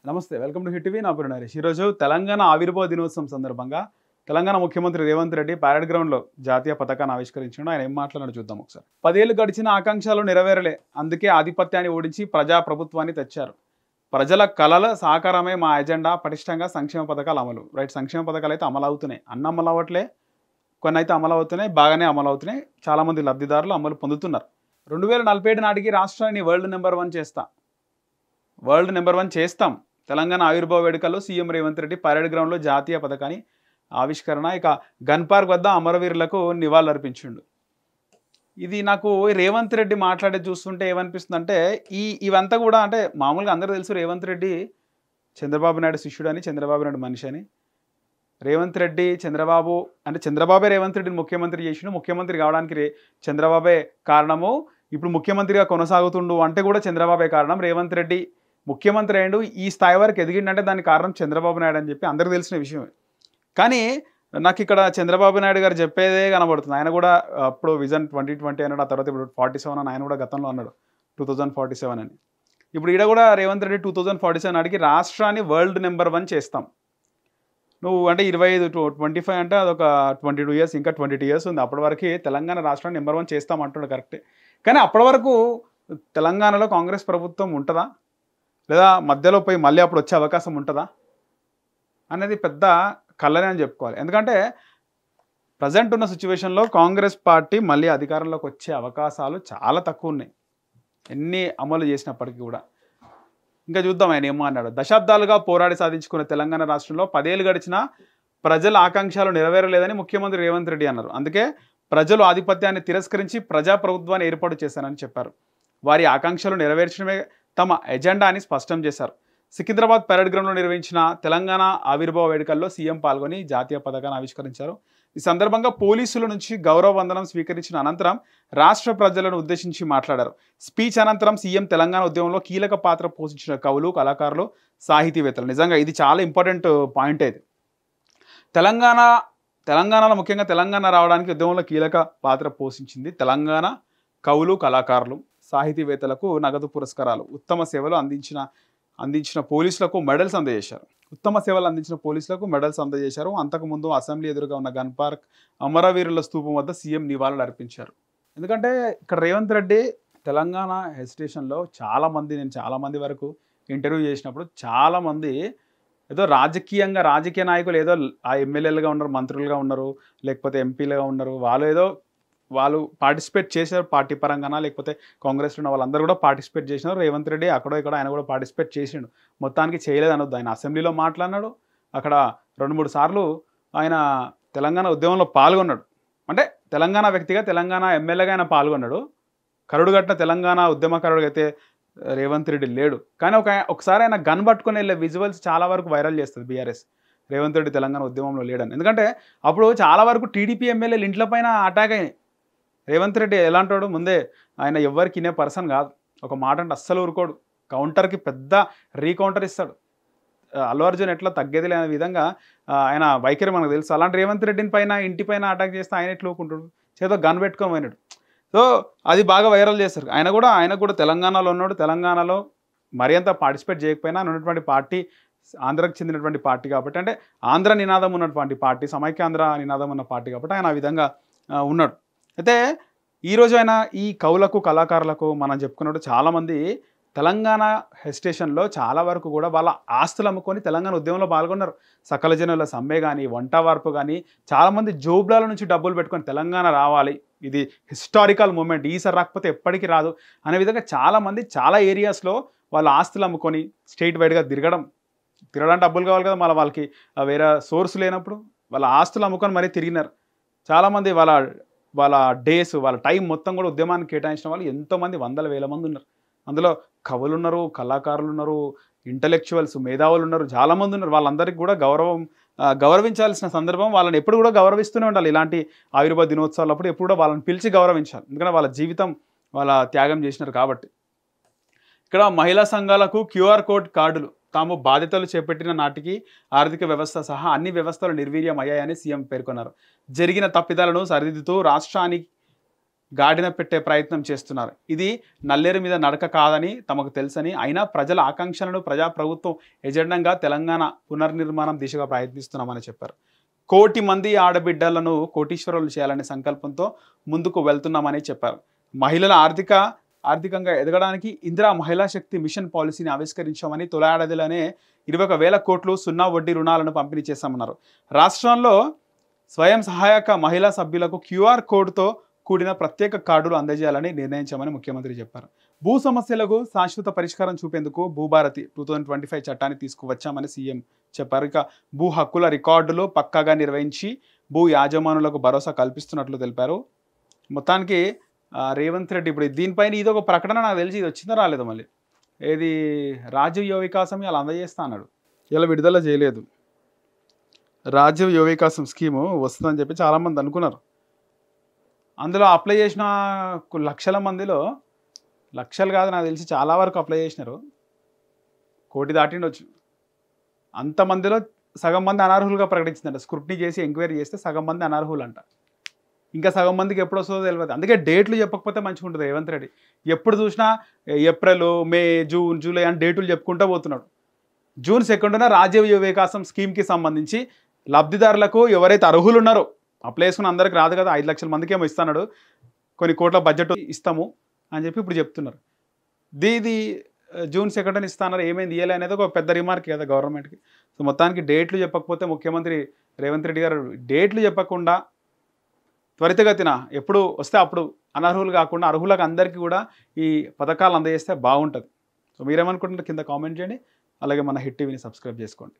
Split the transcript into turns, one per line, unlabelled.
నమస్తే, welcome to hit TV. నా పేరు నరేష్. ఈరోజు తెలంగాణ ఆవిర్భావ దినోత్సవం సందర్భంగా తెలంగాణ ముఖ్యమంత్రి రేవంత్ రెడ్డి ప్యారెడ్ గ్రౌండ్లో జాతీయ పతాకాన్ని ఆవిష్కరించాడు. ఆయన ఏం మాట్లాడారో చూద్దాం ఒకసారి. 10 ఏళ్లు గడిచిన ఆకాంక్షలు నెరవేరలే, అందుకే ఆధిపత్యాన్ని ఓడించి ప్రజాప్రభుత్వాన్ని తెచ్చారు. ప్రజల కలల సాకారమే మా ఎజెండా, పటిష్టంగా సంక్షేమ పథకాలు అమలు. రైట్, సంక్షేమ పథకాలు అయితే అమలు అవుతున్నాయి, అమలు అవ్వట్లే, కొన్ని అయితే అమలు అవుతున్నాయి, బాగానే అమలు అవుతున్నాయి. చాలామంది లబ్ధిదారులు అమలు పొందుతున్నారు. 2047 నాటికి రాష్ట్రాన్ని వరల్డ్ నెంబర్ 1 చేస్తాం. తెలంగాణ ఆవిర్భావ వేడుకల్లో సీఎం రేవంత్ రెడ్డి పరేడ్ గ్రౌండ్లో జాతీయ పథకాన్ని ఆవిష్కరణ, ఇక గన్ పార్క్ వద్ద అమరవీరులకు నివాళులర్పించిండు. ఇది నాకు రేవంత్ రెడ్డి మాట్లాడే చూస్తుంటే ఏమనిపిస్తుంది అంటే, ఇవంతా కూడా అంటే మామూలుగా అందరూ తెలుసు రేవంత్ రెడ్డి చంద్రబాబు నాయుడు శిష్యుడని, చంద్రబాబు నాయుడు మనిషి అని. రేవంత్ రెడ్డి చంద్రబాబే రేవంత్ రెడ్డిని ముఖ్యమంత్రి చేసిండు. ముఖ్యమంత్రి కావడానికి చంద్రబాబే కారణము. ఇప్పుడు ముఖ్యమంత్రిగా కొనసాగుతుండు అంటే కూడా చంద్రబాబే కారణం. రేవంత్ రెడ్డి ముఖ్యమంత్రి అయ్యిండు, ఈ స్థాయి వరకు ఎదిగిండంటే దానికి కారణం చంద్రబాబు నాయుడు అని చెప్పి అందరికీ తెలిసిన విషయమే. కానీ నాకు ఇక్కడ చంద్రబాబు నాయుడు గారు చెప్పేదే కనబడుతుంది. ఆయన కూడా అప్పుడు విజన్ 2020 అన్నాడు, ఆ తర్వాత ఇప్పుడు 47 అని ఆయన కూడా గతంలో అన్నాడు, 2047 అని. ఇప్పుడు ఈడ కూడా రేవంత్ రెడ్డి 2047 నాటికి రాష్ట్రాన్ని వరల్డ్ నెంబర్ 1 చేస్తాం. నువ్వు అంటే 25 to 25 అంటే అదొక 22 ఇయర్స్, ఇంకా 22 ఇయర్స్ ఉంది. అప్పటి వరకు తెలంగాణ రాష్ట్రాన్ని నెంబర్ 1 చేస్తాం అంటున్నాడు, కరెక్టే. కానీ అప్పటి వరకు తెలంగాణలో కాంగ్రెస్ ప్రభుత్వం ఉంటుందా, లేదా మధ్యలో పోయి మళ్ళీ అప్పుడు వచ్చే అవకాశం ఉంటుందా అనేది పెద్ద కళ్ళనే అని చెప్పుకోవాలి. ఎందుకంటే ప్రజెంట్ ఉన్న సిచ్యువేషన్లో కాంగ్రెస్ పార్టీ మళ్ళీ అధికారంలోకి వచ్చే అవకాశాలు చాలా తక్కువ ఉన్నాయి, ఎన్ని అమలు చేసినప్పటికీ కూడా. ఇంకా చూద్దాం ఆయన ఏమో అన్నాడు. దశాబ్దాలుగా పోరాడి సాధించుకున్న తెలంగాణ రాష్ట్రంలో 10 ఏళ్ళు గడిచినా ప్రజల ఆకాంక్షలు నెరవేరలేదని ముఖ్యమంత్రి రేవంత్ రెడ్డి అన్నారు. అందుకే ప్రజలు ఆధిపత్యాన్ని తిరస్కరించి ప్రజాప్రభుత్వాన్ని ఏర్పాటు చేశారని చెప్పారు. వారి ఆకాంక్షలు నెరవేర్చడమే తమ ఎజెండా అని స్పష్టం చేశారు. సికింద్రాబాద్ పరేడ్ గ్రౌండ్లో నిర్వహించిన తెలంగాణ ఆవిర్భావ వేడుకల్లో సీఎం పాల్గొని జాతీయ పతాకాన్ని ఆవిష్కరించారు. ఈ సందర్భంగా పోలీసుల నుంచి గౌరవ వందనం స్వీకరించిన అనంతరం రాష్ట్ర ప్రజలను ఉద్దేశించి మాట్లాడారు. స్పీచ్ అనంతరం సీఎం తెలంగాణ ఉద్యమంలో కీలక పాత్ర పోషించిన కవులు, కళాకారులు, సాహితీవేత్తలు, నిజంగా ఇది చాలా ఇంపార్టెంట్ పాయింట్. ఇది తెలంగాణలో ముఖ్యంగా తెలంగాణ రావడానికి ఉద్యమంలో కీలక పాత్ర పోషించింది తెలంగాణ కవులు, కళాకారులు, సాహితీవేత్తలకు నగదు పురస్కారాలు, ఉత్తమ సేవలు అందించిన పోలీసులకు మెడల్స్ అందజేశారు. అంతకుముందు అసెంబ్లీ ఎదురుగా ఉన్న గన్ పార్క్, అమరవీరుల స్తూపం వద్ద సీఎం నివాళులు అర్పించారు. ఎందుకంటే ఇక్కడ రేవంత్ రెడ్డి తెలంగాణ హెసిటేషన్లో నేను చాలామంది వరకు ఇంటర్వ్యూ చేసినప్పుడు చాలామంది ఏదో రాజకీయ నాయకులు ఏదో ఆ ఎమ్మెల్యేలుగా ఉన్నారు, మంత్రులుగా ఉన్నారు, లేకపోతే ఎంపీలుగా ఉన్నారు, వాళ్ళు పార్టిసిపేట్ చేశారు పార్టీ పరంగానా, లేకపోతే కాంగ్రెస్లో ఉన్న వాళ్ళందరూ కూడా పార్టిసిపేట్ చేసినారు. రేవంత్ రెడ్డి అక్కడో ఇక్కడ ఆయన కూడా పార్టిసిపేట్ చేసిండు, మొత్తానికి చేయలేదు అనొద్దు. ఆయన అసెంబ్లీలో మాట్లాడినాడు, అక్కడ 2-3 సార్లు ఆయన తెలంగాణ ఉద్యమంలో పాల్గొన్నాడు. అంటే తెలంగాణ వ్యక్తిగా, తెలంగాణ ఎమ్మెల్యేగా ఆయన పాల్గొన్నాడు. కరుడుగట్టిన తెలంగాణ ఉద్యమకారుడు అయితే రేవంత్ రెడ్డి లేడు. కానీ ఒకసారి ఆయన గన్ పట్టుకొని వెళ్ళే విజువల్స్ చాలా వరకు వైరల్ చేస్తుంది బీఆర్ఎస్, రేవంత్ రెడ్డి తెలంగాణ ఉద్యమంలో లేడని. ఎందుకంటే అప్పుడు చాలా వరకు టీడీపీ ఎమ్మెల్యేలు ఇంట్ల పైన అటాక్ అయినాయి. రేవంత్ రెడ్డి ఎలా అంటాడు, ముందే ఆయన ఎవరికి ఇనే పర్సన్ కాదు, ఒక మాట అంటే అస్సలు ఊరుకోడు, కౌంటర్కి పెద్ద రీకౌంటర్ ఇస్తాడు. అల్లు అర్జున్ ఎట్లా తగ్గేది లేని విధంగా ఆయన వైఖరి మనకు తెలుసు. అలాంటి రేవంత్ రెడ్డిని పైన ఇంటిపైన అటాక్ చేస్తే ఆయన ఎట్లా ఊరుకుంటాడు, చేతో గన్ పెట్టుకొని పోయినాడు. సో అది బాగా వైరల్ చేస్తారు. ఆయన కూడా తెలంగాణలో ఉన్నాడు. తెలంగాణలో మరి అంత పార్టిసిపేట్ చేయకపోయినా ఉన్నటువంటి పార్టీ ఆంధ్రాకి చెందినటువంటి పార్టీ కాబట్టి, అంటే ఆంధ్ర నినాదం ఉన్నటువంటి పార్టీ, సమైక్యాంధ్ర నినాదం ఉన్న పార్టీ కాబట్టి ఆయన ఆ విధంగా ఉన్నాడు. అయితే ఈరోజు ఆయన ఈ కవులకు, కళాకారులకు మనం చెప్పుకున్నట్టు చాలామంది తెలంగాణ హెసిటేషన్లో చాలా వరకు కూడా వాళ్ళ ఆస్తులు అమ్ముకొని తెలంగాణ ఉద్యమంలో పాల్గొన్నారు. సకల జనుల సమ్మె కానీ, వంట వార్పు కానీ, చాలామంది జోబ్లాల నుంచి డబ్బులు పెట్టుకొని తెలంగాణ రావాలి, ఇది హిస్టారికల్ మూమెంట్, ఈసారి రాకపోతే ఎప్పటికీ రాదు అనే విధంగా చాలామంది చాలా ఏరియాస్లో వాళ్ళ ఆస్తులు అమ్ముకొని స్టేట్ వైడ్గా తిరగడానికి డబ్బులు కావాలి కదా, మళ్ళీ వాళ్ళకి వేరే సోర్స్ లేనప్పుడు వాళ్ళ ఆస్తులు అమ్ముకొని మరీ తిరిగినారు. చాలామంది వాళ్ళ డేస్, వాళ్ళ టైం మొత్తం కూడా ఉద్యమానికి కేటాయించిన వాళ్ళు ఎంతోమంది, 100,000 మంది ఉన్నారు. అందులో కవులు ఉన్నారు, కళాకారులు ఉన్నారు, ఇంటలెక్చువల్స్, మేధావులు ఉన్నారు, చాలామంది ఉన్నారు. వాళ్ళందరికీ కూడా గౌరవించాల్సిన సందర్భం. వాళ్ళని ఎప్పుడు కూడా గౌరవిస్తూనే ఉండాలి. ఇలాంటి ఆవిర్భావ దినోత్సవాలప్పుడు ఎప్పుడు కూడా వాళ్ళని పిలిచి గౌరవించాలి, ఎందుకంటే వాళ్ళ జీవితం వాళ్ళ త్యాగం చేసినారు కాబట్టి. ఇక్కడ మహిళా సంఘాలకు QR కోడ్ కార్డులు తాము బాధ్యతలు చేపట్టిన నాటికి ఆర్థిక వ్యవస్థ సహా అన్ని వ్యవస్థలు నిర్వీర్యం అయ్యాయని సీఎం పేర్కొన్నారు. జరిగిన తప్పిదాలను సరిదిద్దుతూ గాడిన పెట్టే ప్రయత్నం చేస్తున్నారు. ఇది నల్లేరు మీద నడక కాదని తమకు తెలుసని, అయినా ప్రజల ఆకాంక్షలను ప్రజాప్రభుత్వం ఎజెండాగా తెలంగాణ పునర్నిర్మాణం దిశగా ప్రయత్నిస్తున్నామని చెప్పారు. 1 కోటి మంది ఆడబిడ్డలను కోటీశ్వరులు చేయాలనే సంకల్పంతో ముందుకు వెళ్తున్నామని చెప్పారు. మహిళల ఆర్థికంగా ఎదగడానికి ఇందిరా మహిళా శక్తి మిషన్ పాలసీని ఆవిష్కరించామని, తొలి ఏడాదిలోనే 21,000 కోట్లు సున్నా వడ్డీ రుణాలను పంపిణీ చేశామన్నారు. రాష్ట్రంలో స్వయం సహాయక మహిళా సభ్యులకు QR కోడ్తో కూడిన ప్రత్యేక కార్డులు అందజేయాలని నిర్ణయించామని ముఖ్యమంత్రి చెప్పారు. భూ సమస్యలకు శాశ్వత పరిష్కారం చూపేందుకు భూభారతి 2025 చట్టాన్ని తీసుకువచ్చామని సీఎం చెప్పారు. ఇక భూ హక్కుల రికార్డులు పక్కాగా నిర్వహించి భూ యాజమానులకు భరోసా కల్పిస్తున్నట్లు తెలిపారు. మొత్తానికి రేవంత్ రెడ్డి ఇప్పుడు దీనిపైన ఇది ఒక ప్రకటన, నాకు తెలిసి ఇది వచ్చిందో రాలేదో, మళ్ళీ ఏది రాజీవ్ యువ వికాసం ఇలా అందజేస్తా అన్నాడు, ఇలా విడుదల చేయలేదు. రాజీవ్ యువ వికాసం స్కీము వస్తుందని చెప్పి చాలామంది అనుకున్నారు. అందులో అప్లై చేసిన లక్షల మందిలో, లక్షలు కాదు నాకు తెలిసి చాలా వరకు అప్లై చేసినారు, 1 కోటి దాటిండొచ్చు. అంతమందిలో సగం మంది అనర్హులుగా ప్రకటించిందంట. స్క్రూటినీ చేసి ఎంక్వైరీ చేస్తే సగం మంది అనర్హులు అంట. ఇంకా సగం మందికి ఎప్పుడు వస్తుందో తెలియదు. అందుకే డేట్లు చెప్పకపోతే మంచిగా ఉంటుంది రేవంత్ రెడ్డి. ఎప్పుడు చూసినా ఏప్రిల్, మే, జూన్, జూలై అని డేట్లు చెప్పుకుంటూ పోతున్నాడు. జూన్ 2న రాజీవ్ యువ వికాసం స్కీమ్కి సంబంధించి లబ్ధిదారులకు ఎవరైతే అర్హులు ఉన్నారో, అప్లై చేసుకుని అందరికి రాదు కదా, 5 లక్షల మందికి ఏమో ఇస్తున్నాడు, కొన్ని కోట్ల బడ్జెట్ ఇస్తాము అని చెప్పి ఇప్పుడు చెప్తున్నారు. ఇది జూన్ 2న ఇస్తున్నారు, ఏమైంది ఇయ్యలే అనేది ఒక పెద్ద రిమార్క్ కదా గవర్నమెంట్కి. సో మొత్తానికి డేట్లు చెప్పకపోతే ముఖ్యమంత్రి రేవంత్ రెడ్డి గారు డేట్లు చెప్పకుండా త్వరితగతిన ఎప్పుడు వస్తే అప్పుడు అనర్హులు కాకుండా అర్హులకు అందరికీ కూడా ఈ పథకాలు అందజేస్తే బాగుంటుంది. సో మీరేమనుకుంటున్నారు కింద కామెంట్ చేయండి. అలాగే మన హిట్ టీవీని సబ్స్క్రైబ్ చేసుకోండి.